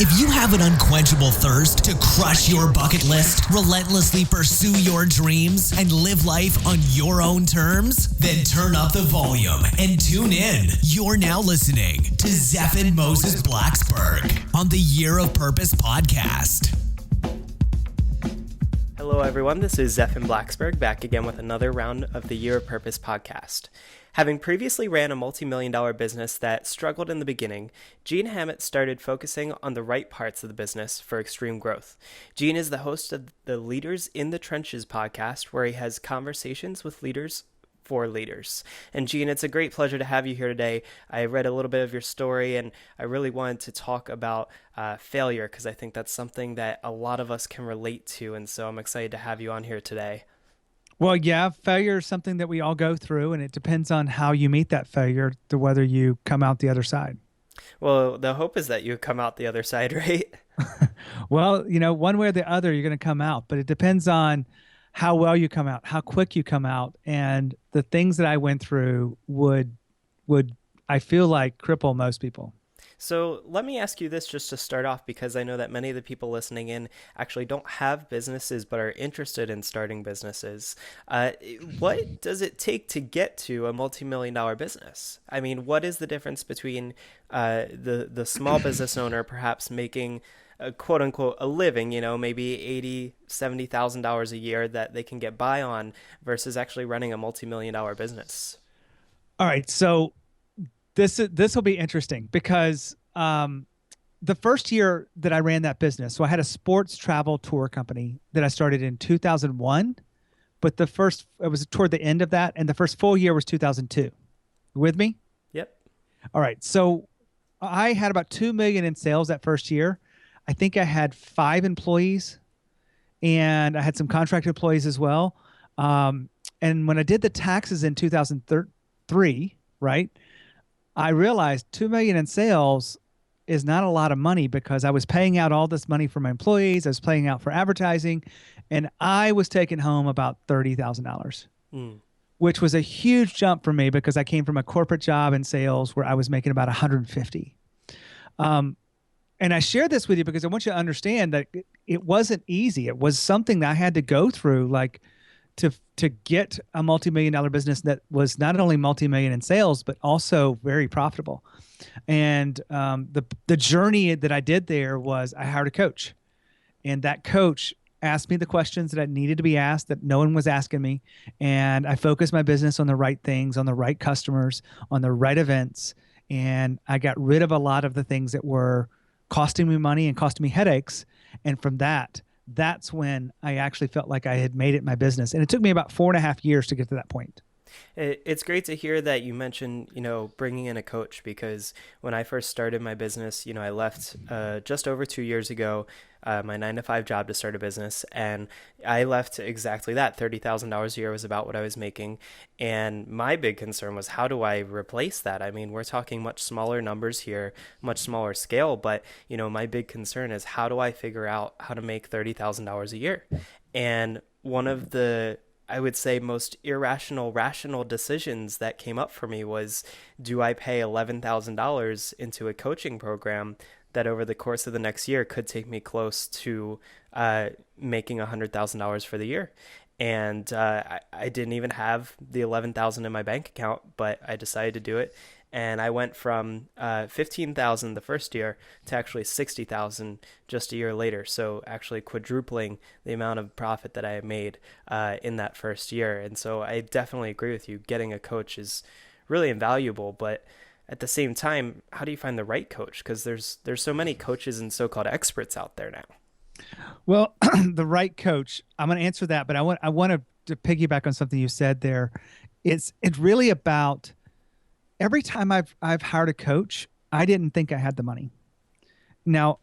If you have an unquenchable thirst to crush your bucket list, relentlessly pursue your dreams, and live life on your own terms, then turn up the volume and tune in. You're now listening to Zeph and Moses Blacksburg on the Year of Purpose podcast. Hello, everyone. This is Zeph and Blacksburg back again with another round of the Year of Purpose podcast. Having previously ran a multi-million-dollar business that struggled in the beginning, Gene Hammett started focusing on the right parts of the business for extreme growth. Gene is the host of the Leaders in the Trenches podcast, where he has conversations with leaders for leaders. And Gene, it's a great pleasure to have you here today. I read a little bit of your story, and I really wanted to talk about failure, because I think that's something that a lot of us can relate to, and so I'm excited to have you on here today. Well, yeah, failure is something that we all go through, and it depends on how you meet that failure to whether you come out the other side. Well, the hope is that you come out the other side, right? Well, one way or the other, you're going to come out, but it depends on how well you come out, how quick you come out, and the things that I went through would I feel like cripple most people. So let me ask you this just to start off, because I know that many of the people listening in actually don't have businesses but are interested in starting businesses. What does it take to get to a multi-million-dollar business? I mean, what is the difference between the small business owner perhaps making a quote unquote a living, maybe $80,000, $70,000 a year that they can get by on, versus actually running a multi-million-dollar business? All right, so this will be interesting, because the first year that I ran that business, so I had a sports travel tour company that I started in 2001, but it was toward the end of that, and the first full year was 2002. You with me? Yep. All right, so I had about $2 million in sales that first year. I think I had 5 employees, and I had some contract employees as well. And when I did the taxes in 2003, right, I realized $2 million in sales is not a lot of money, because I was paying out all this money for my employees. I was paying out for advertising, and I was taking home about $30,000, which was a huge jump for me, because I came from a corporate job in sales where I was making about 150. And I share this with you because I want you to understand that it wasn't easy. It was something that I had to go through, like to get a multi-million-dollar business that was not only multi-million in sales, but also very profitable. And the journey that I did there was I hired a coach, and that coach asked me the questions that I needed to be asked that no one was asking me. And I focused my business on the right things, on the right customers, on the right events. And I got rid of a lot of the things that were costing me money and costing me headaches. And from that's when I actually felt like I had made it my business. And it took me about 4.5 years to get to that point. It's great to hear that you mentioned, bringing in a coach, because when I first started my business, I left just over 2 years ago, my 9-to-5 job to start a business. And I left exactly that. $30,000 a year was about what I was making. And my big concern was, how do I replace that? I mean, we're talking much smaller numbers here, much smaller scale. But, my big concern is, how do I figure out how to make $30,000 a year? And one of the, I would say, most rational decisions that came up for me was, do I pay $11,000 into a coaching program that over the course of the next year could take me close to making $100,000 for the year? And I didn't even have the $11,000 in my bank account, but I decided to do it. And I went from $15,000 the first year to actually $60,000 just a year later. So actually quadrupling the amount of profit that I had made in that first year. And so I definitely agree with you. Getting a coach is really invaluable. But at the same time, how do you find the right coach? Because there's so many coaches and so-called experts out there now. Well, the right coach, I'm going to answer that, but I want to piggyback on something you said there. It's really about, every time I've hired a coach, I didn't think I had the money. Now,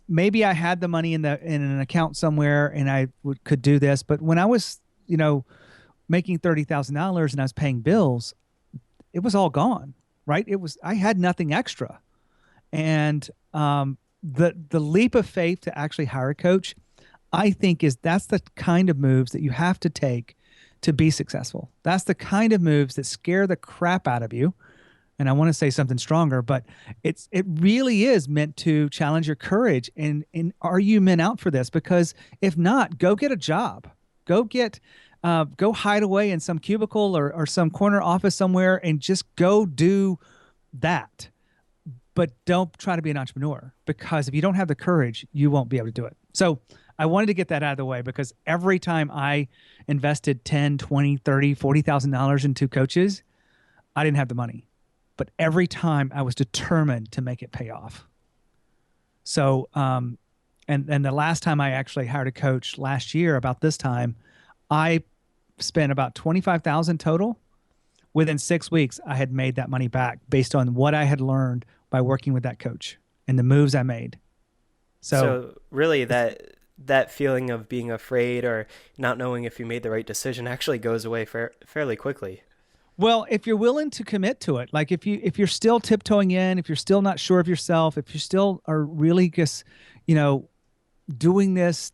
maybe I had the money in an account somewhere, and I could do this. But when I was, making $30,000 and I was paying bills, it was all gone, right? I had nothing extra, and the leap of faith to actually hire a coach, I think that's the kind of moves that you have to take to be successful. That's the kind of moves that scare the crap out of you, and I want to say something stronger, but it really is meant to challenge your courage. And are you meant out for this? Because if not, go get a job. Go hide away in some cubicle or some corner office somewhere and just go do that. But don't try to be an entrepreneur, because if you don't have the courage, you won't be able to do it. So I wanted to get that out of the way, because every time I invested 10, 20, 30, $40,000 into coaches, I didn't have the money. But every time I was determined to make it pay off. So, and the last time I actually hired a coach last year, about this time, I spent about 25,000 total. Within 6 weeks, I had made that money back based on what I had learned by working with that coach and the moves I made. So really that feeling of being afraid or not knowing if you made the right decision actually goes away fairly quickly. Well, if you're willing to commit to it, like if you're still tiptoeing in, if you're still not sure of yourself, if you still are really just, doing this,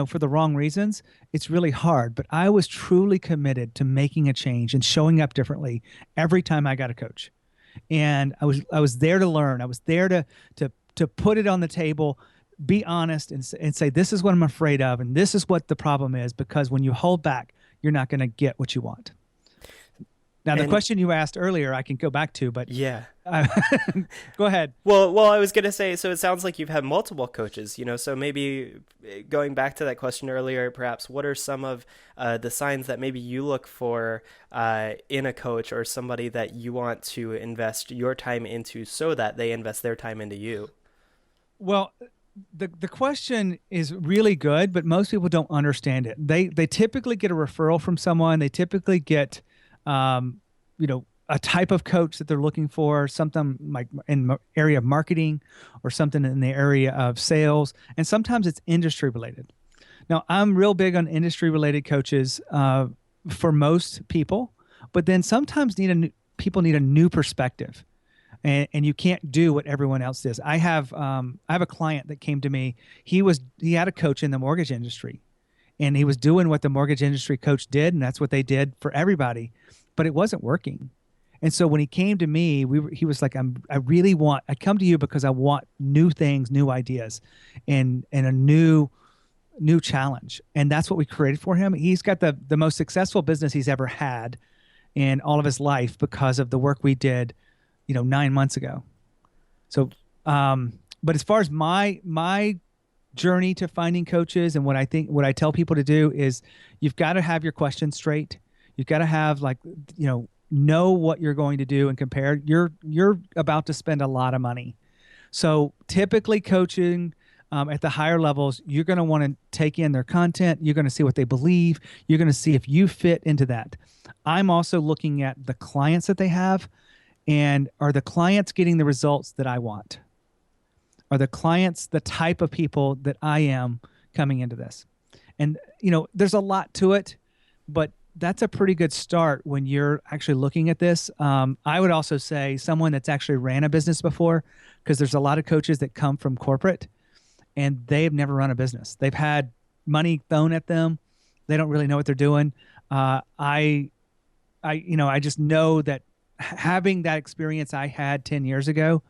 for the wrong reasons, it's really hard. But I was truly committed to making a change and showing up differently every time I got a coach. And I was there to learn. I was there to put it on the table, be honest, and say, this is what I'm afraid of, and this is what the problem is, because when you hold back, you're not going to get what you want. Now, the question you asked earlier, I can go back to, but yeah, go ahead. Well, I was going to say, so it sounds like you've had multiple coaches, so maybe going back to that question earlier, perhaps what are some of the signs that maybe you look for in a coach or somebody that you want to invest your time into so that they invest their time into you? Well, the question is really good, but most people don't understand it. They typically get a referral from someone. They typically get a type of coach that they're looking for, something like in the area of marketing or something in the area of sales. And sometimes it's industry related. Now, I'm real big on industry related coaches for most people, but then sometimes people need a new perspective, and you can't do what everyone else does. I have a client that came to me. He had a coach in the mortgage industry, and he was doing what the mortgage industry coach did, and that's what they did for everybody, but it wasn't working. And so when he came to me, he was like, I come to you because I want new things, new ideas, and a new challenge. And that's what we created for him. He's got the most successful business he's ever had in all of his life because of the work we did, 9 months ago. So, but as far as my journey to finding coaches and what I tell people to do is, you've got to have your questions straight. You've got to have know what you're going to do and compare. You're about to spend a lot of money. So typically coaching at the higher levels, you're going to want to take in their content. You're going to see what they believe. You're going to see if you fit into that. I'm also looking at the clients that they have, and are the clients getting the results that I want? Are the clients the type of people that I am coming into this? And, there's a lot to it, but that's a pretty good start when you're actually looking at this. I would also say someone that's actually ran a business before, because there's a lot of coaches that come from corporate and they've never run a business. They've had money thrown at them. They don't really know what they're doing. I just know that having that experience I had 10 years ago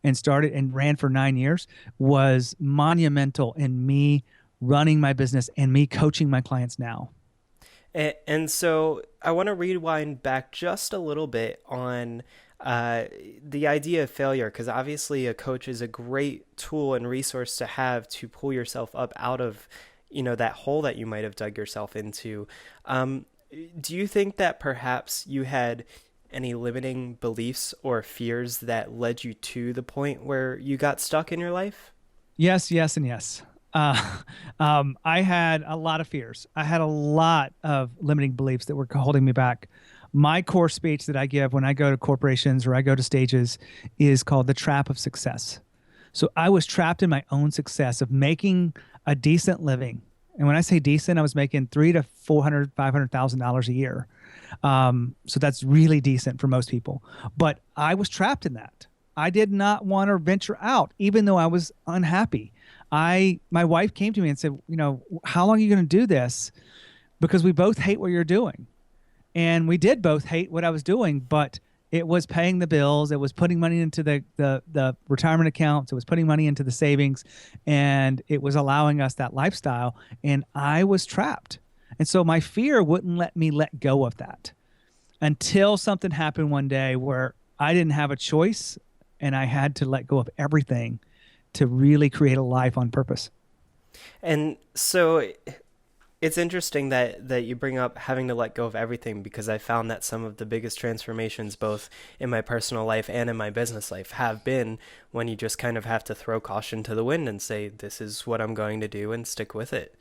and started and ran for 9 years was monumental in me running my business and me coaching my clients now. And so I want to rewind back just a little bit on the idea of failure, because obviously a coach is a great tool and resource to have to pull yourself up out of, that hole that you might have dug yourself into. Do you think that perhaps you had any limiting beliefs or fears that led you to the point where you got stuck in your life? Yes, and yes. I had a lot of fears. I had a lot of limiting beliefs that were holding me back. My core speech that I give when I go to corporations or I go to stages is called the trap of success. So I was trapped in my own success of making a decent living. And when I say decent, I was making $300,000 to $400,000, $500,000 a year. So that's really decent for most people. But I was trapped in that. I did not want to venture out, even though I was unhappy. My wife came to me and said, how long are you going to do this? Because we both hate what you're doing. And we did both hate what I was doing, but It was paying the bills. It was putting money into the retirement accounts. It was putting money into the savings, and it was allowing us that lifestyle. And I was trapped. And so my fear wouldn't let me let go of that until something happened one day where I didn't have a choice and I had to let go of everything to really create a life on purpose. And so it's interesting that you bring up having to let go of everything, because I found that some of the biggest transformations, both in my personal life and in my business life, have been when you just kind of have to throw caution to the wind and say, this is what I'm going to do, and stick with it.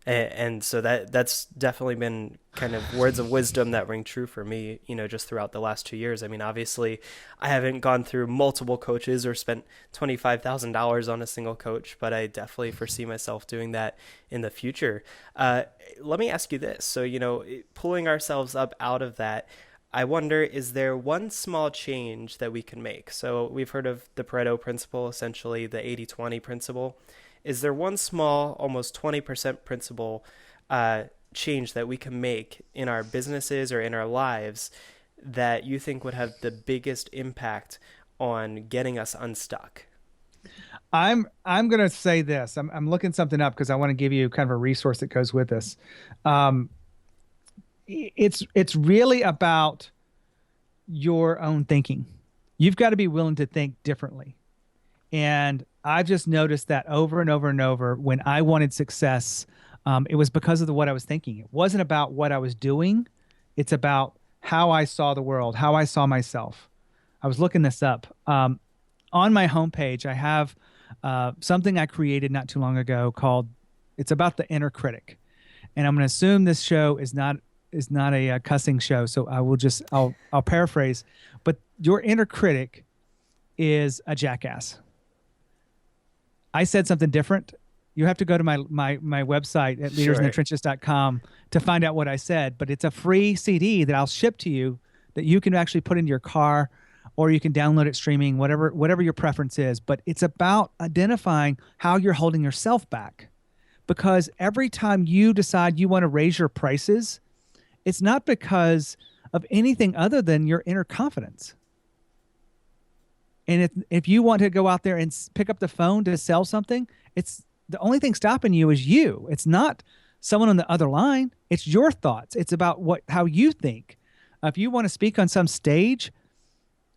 And so that's definitely been kind of words of wisdom that ring true for me, just throughout the last 2 years. I mean, obviously, I haven't gone through multiple coaches or spent $25,000 on a single coach, but I definitely foresee myself doing that in the future. Let me ask you this. So, pulling ourselves up out of that, I wonder, is there one small change that we can make? So we've heard of the Pareto principle, essentially the 80-20 principle. Is there one small, almost 20% principle change that we can make in our businesses or in our lives that you think would have the biggest impact on getting us unstuck? I'm going to say this. I'm looking something up because I want to give you kind of a resource that goes with this. It's really about your own thinking. You've got to be willing to think differently. And I've just noticed that over and over and over, when I wanted success, it was because of what I was thinking. It wasn't about what I was doing. It's about how I saw the world, how I saw myself. I was looking this up. On my homepage, I have something I created not too long ago called, it's about the inner critic. And I'm going to assume this show is not a cussing show. So I'll paraphrase, but your inner critic is a jackass. I said something different. You have to go to my website at leadersinthetrenches.com to find out what I said. But it's a free CD that I'll ship to you that you can actually put in your car, or you can download it streaming, whatever your preference is. But it's about identifying how you're holding yourself back. Because every time you decide you want to raise your prices, it's not because of anything other than your inner confidence. And if you want to go out there and pick up the phone to sell something, it's the only thing stopping you is you. It's not someone on the other line. It's your thoughts. It's about how you think. If you want to speak on some stage,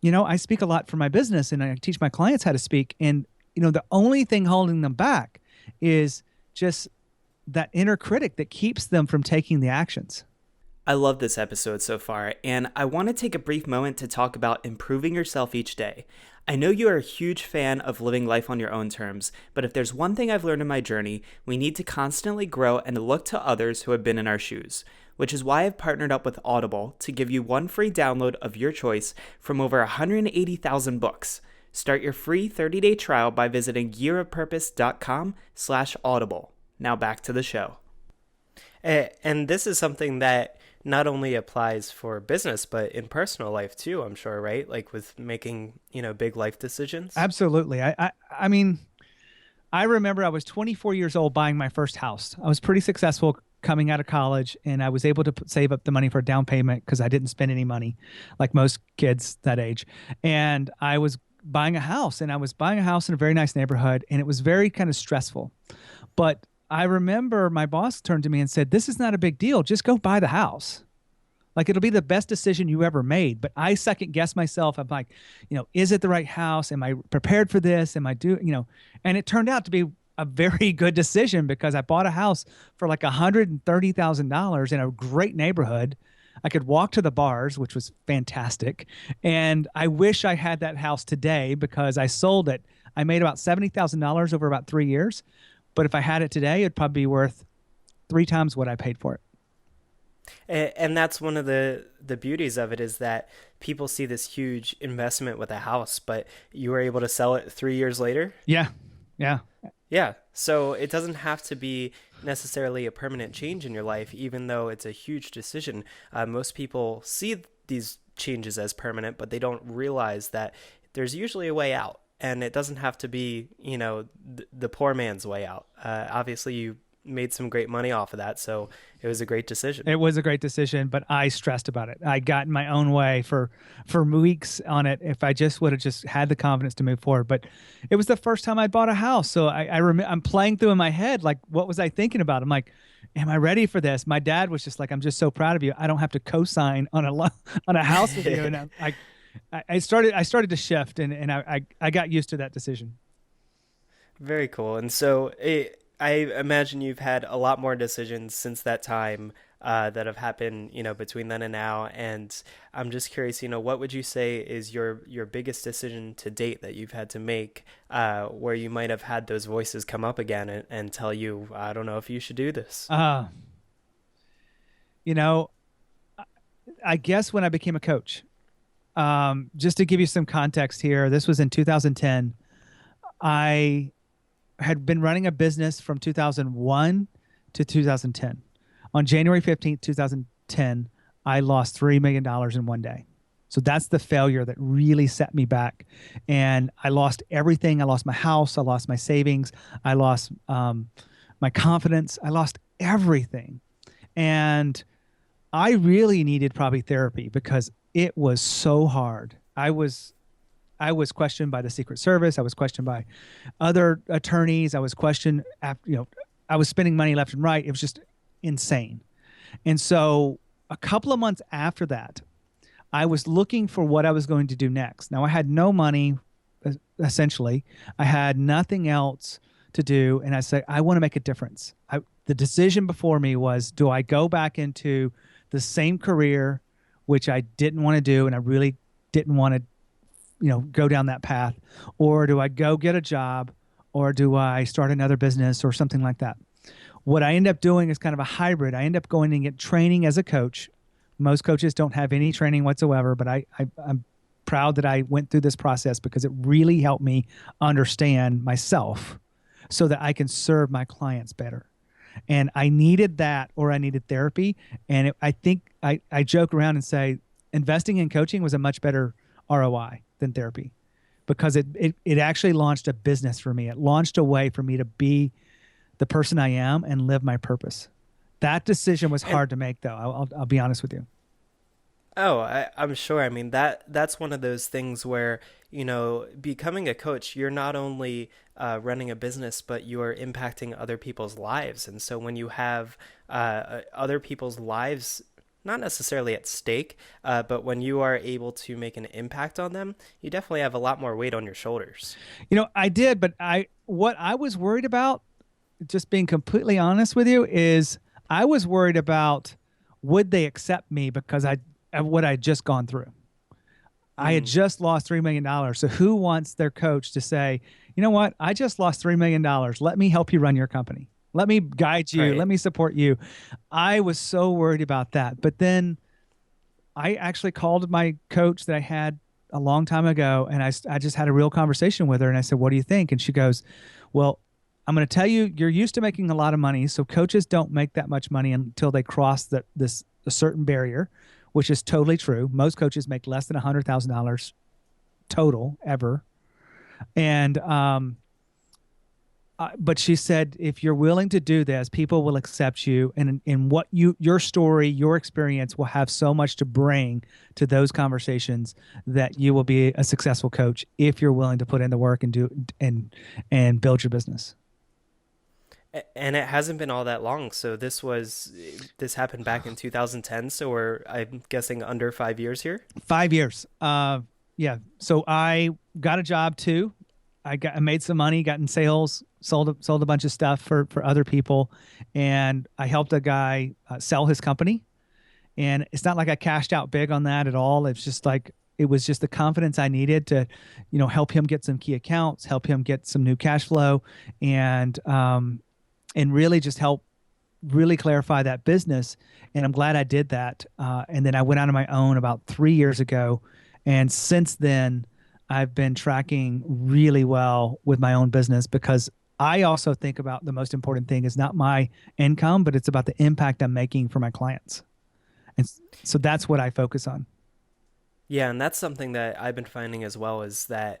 I speak a lot for my business and I teach my clients how to speak. And, the only thing holding them back is just that inner critic that keeps them from taking the actions. I love this episode so far, and I want to take a brief moment to talk about improving yourself each day. I know you are a huge fan of living life on your own terms, but if there's one thing I've learned in my journey, we need to constantly grow and look to others who have been in our shoes, which is why I've partnered up with Audible to give you one free download of your choice from over 180,000 books. Start your free 30-day trial by visiting yearofpurpose.com/audible. Now back to the show. And this is something that not only applies for business, but in personal life too, I'm sure, right? Like with making, big life decisions. Absolutely. I mean, I remember I was 24 years old buying my first house. I was pretty successful coming out of college, and I was able to save up the money for a down payment because I didn't spend any money like most kids that age. And I was buying a house, and I was buying a house in a very nice neighborhood, and it was very kind of stressful. But I remember my boss turned to me and said, "This is not a big deal. Just go buy the house. Like, it'll be the best decision you ever made." But I second guess myself. I'm like, is it the right house? Am I prepared for this? Am I and it turned out to be a very good decision because I bought a house for like $130,000 in a great neighborhood. I could walk to the bars, which was fantastic. And I wish I had that house today because I sold it. I made about $70,000 over about 3 years. But if I had it today, it'd probably be worth 3 times what I paid for it. And that's one of the beauties of it, is that people see this huge investment with a house, but you were able to sell it 3 years later. Yeah. So it doesn't have to be necessarily a permanent change in your life, even though it's a huge decision. Most people see these changes as permanent, but they don't realize that there's usually a way out. And it doesn't have to be, the poor man's way out. Obviously, you made some great money off of that. So it was a great decision. It was a great decision, but I stressed about it. I got in my own way for weeks on it. If I just would have just had the confidence to move forward, but it was the first time I bought a house. So I'm playing through in my head, like, what was I thinking about? I'm like, am I ready for this? My dad was just like, I'm just so proud of you. I don't have to co-sign on a house with you. And I started to shift, and I got used to that decision. Very cool. And so I imagine you've had a lot more decisions since that time that have happened, between then and now. And I'm just curious, what would you say is your biggest decision to date that you've had to make, where you might have had those voices come up again and tell you, I don't know if you should do this? I guess when I became a coach, just to give you some context here, this was in 2010. I had been running a business from 2001 to 2010. On January 15th, 2010, I lost $3 million in one day. So that's the failure that really set me back. And I lost everything. I lost my house. I lost my savings. I lost my confidence. I lost everything. And I really needed probably therapy because it was so hard. I was questioned by the Secret Service. I was questioned by other attorneys. I was questioned after, I was spending money left and right. It was just insane. And so a couple of months after that, I was looking for what I was going to do next. Now I had no money, essentially. I had nothing else to do. And I said, I want to make a difference. The decision before me was, do I go back into the same career, which I didn't want to do, and I really didn't want to go down that path, or do I go get a job, or do I start another business or something like that? What I end up doing is kind of a hybrid. I end up going and get training as a coach. Most coaches don't have any training whatsoever, but I'm proud that I went through this process because it really helped me understand myself so that I can serve my clients better. And I needed that, or I needed therapy. And I think I joke around and say investing in coaching was a much better ROI than therapy, because it actually launched a business for me. It launched a way for me to be the person I am and live my purpose. That decision was hard to make, though. I'll be honest with you. Oh, I'm sure. I mean, that's one of those things where, becoming a coach, you're not only running a business, but you're impacting other people's lives. And so when you have other people's lives not necessarily at stake, but when you are able to make an impact on them, you definitely have a lot more weight on your shoulders. I did, but what I was worried about, just being completely honest with you, is I was worried about, would they accept me because of what I'd just gone through. I had just lost $3 million. So who wants their coach to say, you know what, I just lost $3 million. Let me help you run your company. Let me guide you. Right. Let me support you. I was so worried about that. But then I actually called my coach that I had a long time ago, and I just had a real conversation with her. And I said, what do you think? And she goes, well, I'm going to tell you, you're used to making a lot of money. So coaches don't make that much money until they cross a certain barrier, which is totally true. Most coaches make less than $100,000 total ever. And, but she said, if you're willing to do this, people will accept you, and in what your story, your experience will have so much to bring to those conversations that you will be a successful coach if you're willing to put in the work and do and build your business. And it hasn't been all that long. So this happened back in 2010. So I'm guessing under 5 years here. 5 years. Yeah. So I got a job too. I made some money, got in sales, sold a bunch of stuff for other people, and I helped a guy sell his company. And it's not like I cashed out big on that at all. It's just like, it was just the confidence I needed to, help him get some key accounts, help him get some new cash flow, and really just help really clarify that business. And I'm glad I did that. And then I went out on my own about 3 years ago. And since then, I've been tracking really well with my own business, because I also think about the most important thing is not my income, but it's about the impact I'm making for my clients. And so that's what I focus on. Yeah, and that's something that I've been finding as well is that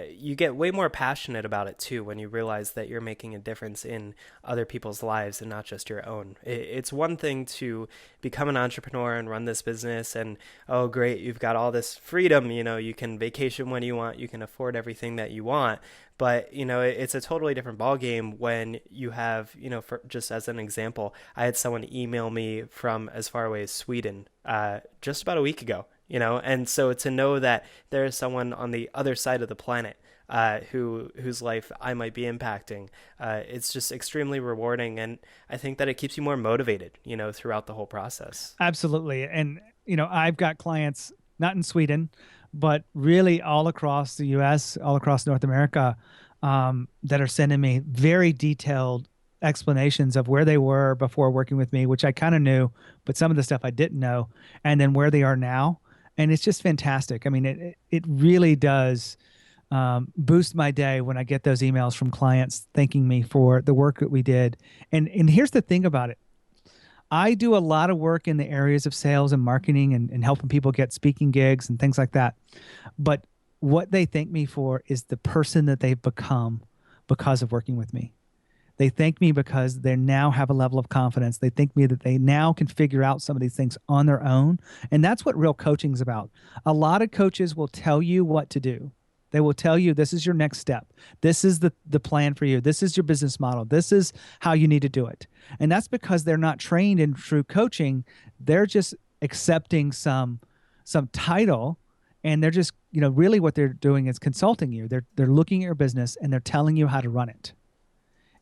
you get way more passionate about it too when you realize that you're making a difference in other people's lives and not just your own. It's one thing to become an entrepreneur and run this business and, oh, great, you've got all this freedom, you can vacation when you want, you can afford everything that you want. But, it's a totally different ballgame when you have, for, just as an example, I had someone email me from as far away as Sweden just about a week ago. And so to know that there is someone on the other side of the planet whose life I might be impacting, it's just extremely rewarding. And I think that it keeps you more motivated, throughout the whole process. Absolutely. And, I've got clients, not in Sweden, but really all across the US, all across North America, that are sending me very detailed explanations of where they were before working with me, which I kind of knew, but some of the stuff I didn't know, and then where they are now. And it's just fantastic. I mean, it really does boost my day when I get those emails from clients thanking me for the work that we did. And here's the thing about it. I do a lot of work in the areas of sales and marketing and helping people get speaking gigs and things like that. But what they thank me for is the person that they've become because of working with me. They thank me because they now have a level of confidence. They thank me that they now can figure out some of these things on their own. And that's what real coaching is about. A lot of coaches will tell you what to do. They will tell you this is your next step. This is the plan for you. This is your business model. This is how you need to do it. And that's because they're not trained in true coaching. They're just accepting some title, and they're just, really what they're doing is consulting you. They're looking at your business and they're telling you how to run it.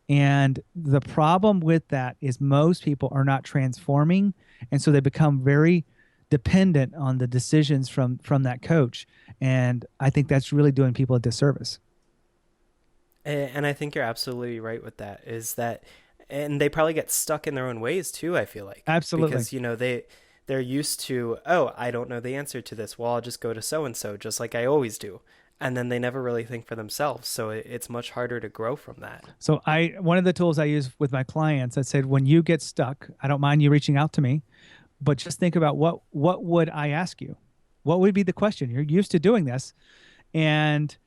And the problem with that is most people are not transforming. And so they become very dependent on the decisions from that coach. And I think that's really doing people a disservice. And I think you're absolutely right with that, is that, and they probably get stuck in their own ways too, I feel like. Absolutely. Because, they're used to, oh, I don't know the answer to this. Well, I'll just go to so-and-so just like I always do. And then they never really think for themselves. So it's much harder to grow from that. So one of the tools I use with my clients, I said, when you get stuck, I don't mind you reaching out to me, but just think about what would I ask you? What would be the question? You're used to doing this. And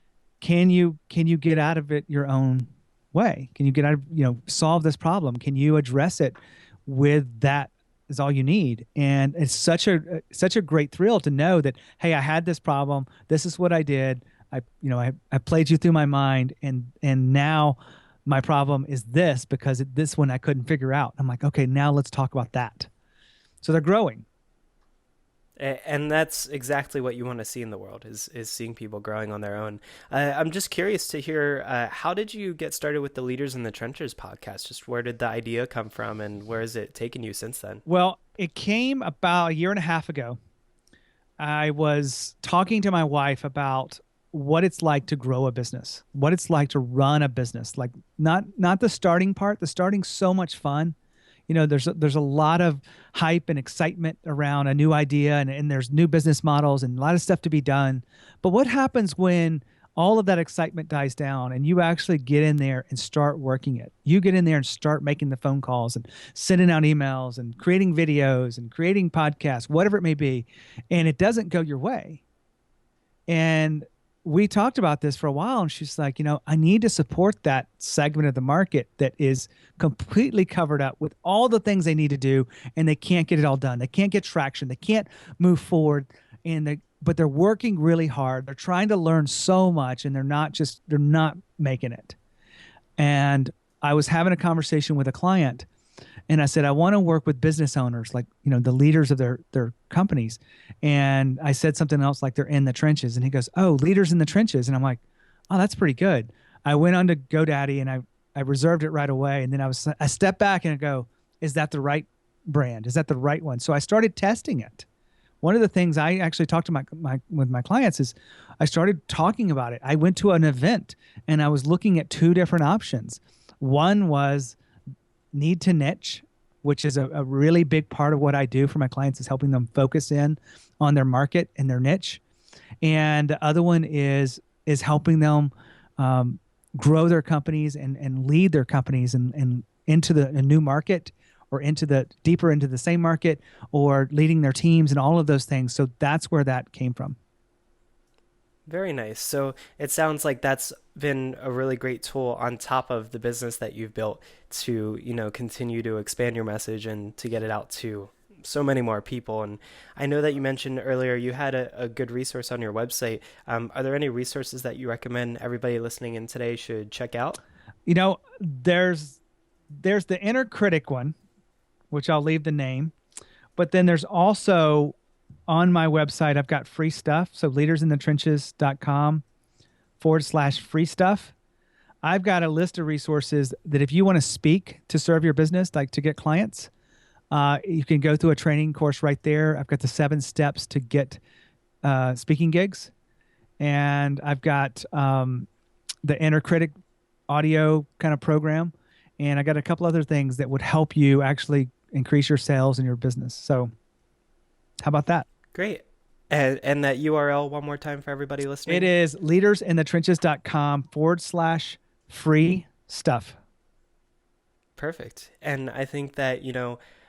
can you get out of it your own way? Can you get out of, solve this problem? Can you address it with that is all you need? And it's such a great thrill to know that, hey, I had this problem. This is what I did. I played you through my mind, and now my problem is this because this one I couldn't figure out. I'm like, okay, now let's talk about that. So they're growing. And that's exactly what you want to see in the world is seeing people growing on their own. I'm just curious to hear, how did you get started with the Leaders in the Trenches podcast? Just where did the idea come from, and where has it taken you since then? Well, it came about a year and a half ago. I was talking to my wife about what it's like to grow a business, what it's like to run a business. Like not the starting part. The starting's so much fun. There's a lot of hype and excitement around a new idea, and there's new business models and a lot of stuff to be done. But what happens when all of that excitement dies down and you actually get in there and start working it? You get in there and start making the phone calls and sending out emails and creating videos and creating podcasts, whatever it may be, and it doesn't go your way. And we talked about this for a while, and she's like, I need to support that segment of the market that is completely covered up with all the things they need to do, and they can't get it all done. They can't get traction. They can't move forward, but they're working really hard. They're trying to learn so much, and they're not making it. And I was having a conversation with a client, and I said, I want to work with business owners, like, the leaders of their companies. And I said something else like they're in the trenches. And he goes, oh, leaders in the trenches. And I'm like, oh, that's pretty good. I went on to GoDaddy and I reserved it right away. And then I stepped back and I go, is that the right brand? Is that the right one? So I started testing it. One of the things I actually talked to with my clients is I started talking about it. I went to an event and I was looking at two different options. One was need to niche, which is a really big part of what I do for my clients, is helping them focus in on their market and their niche. And the other one is helping them grow their companies and lead their companies and into a new market or deeper into the same market or leading their teams and all of those things. So that's where that came from. Very nice. So it sounds like that's been a really great tool on top of the business that you've built to, continue to expand your message and to get it out to so many more people. And I know that you mentioned earlier you had a good resource on your website. Are there any resources that you recommend everybody listening in today should check out? There's the inner critic one, which I'll leave the name, but then there's also on my website, I've got free stuff. So leadersinthetrenches.com/free stuff. I've got a list of resources that if you want to speak to serve your business, like to get clients, you can go through a training course right there. I've got the 7 steps to get speaking gigs. And I've got the inner critic audio kind of program. And I got a couple other things that would help you actually increase your sales in your business. So how about that? Great. And that URL one more time for everybody listening? It is leadersinthetrenches.com/free stuff. Perfect. And I think that,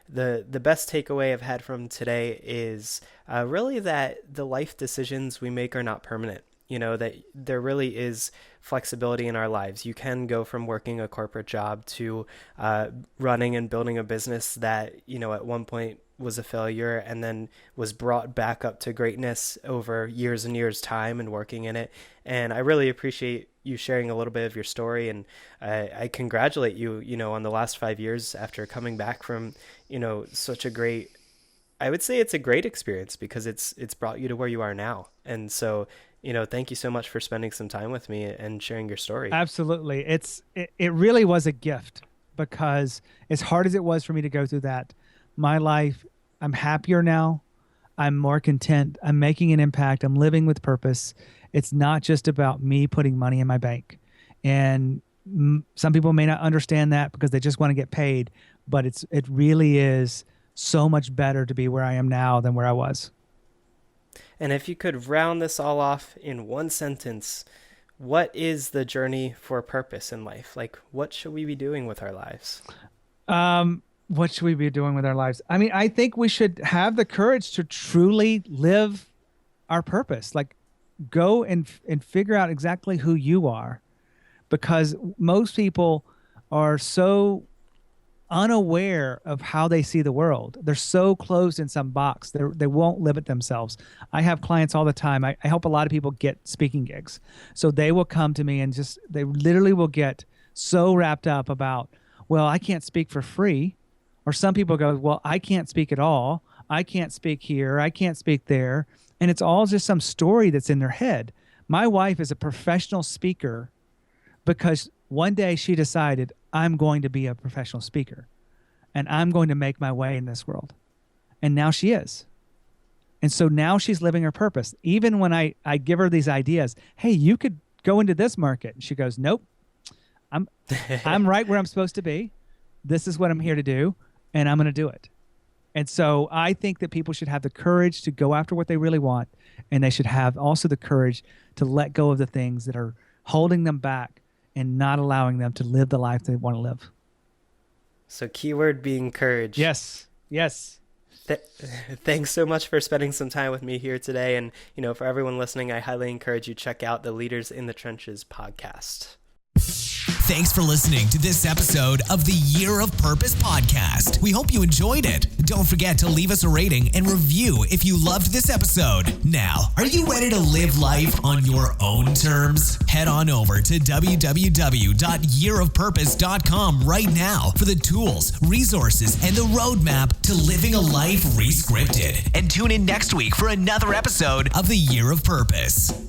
the best takeaway I've had from today is really that the life decisions we make are not permanent. That there really is flexibility in our lives. You can go from working a corporate job to running and building a business that, at one point was a failure and then was brought back up to greatness over years and years time and working in it. And I really appreciate you sharing a little bit of your story. And I congratulate you, on the last 5 years after coming back from, such a great, I would say it's a great experience because it's brought you to where you are now. And so, thank you so much for spending some time with me and sharing your story. Absolutely. It really was a gift because as hard as it was for me to go through that, my life, I'm happier now. I'm more content. I'm making an impact. I'm living with purpose. It's not just about me putting money in my bank. And some people may not understand that because they just want to get paid, but it really is so much better to be where I am now than where I was. And if you could round this all off in one sentence, what is the journey for purpose in life? Like, what should we be doing with our lives? What should we be doing with our lives? I mean, I think we should have the courage to truly live our purpose. Like, go and figure out exactly who you are, because most people are so unaware of how they see the world. They're so closed in some box. They won't limit themselves. I have clients all the time. I help a lot of people get speaking gigs. So they will come to me and they literally will get so wrapped up about, well, I can't speak for free. Or some people go, well, I can't speak at all. I can't speak here. I can't speak there. And it's all just some story that's in their head. My wife is a professional speaker because one day she decided, I'm going to be a professional speaker and I'm going to make my way in this world. And now she is. And so now she's living her purpose. Even when I give her these ideas, hey, you could go into this market. And she goes, nope, I'm right where I'm supposed to be. This is what I'm here to do. And I'm going to do it. And so I think that people should have the courage to go after what they really want. And they should have also the courage to let go of the things that are holding them back and not allowing them to live the life they want to live. So keyword being courage. Yes. Yes. Thanks so much for spending some time with me here today. And, for everyone listening, I highly encourage you to check out the Leaders in the Trenches podcast. Thanks for listening to this episode of the Year of Purpose podcast. We hope you enjoyed it. Don't forget to leave us a rating and review if you loved this episode. Now, are you ready to live life on your own terms? Head on over to www.yearofpurpose.com right now for the tools, resources, and the roadmap to living a life rescripted. And tune in next week for another episode of the Year of Purpose.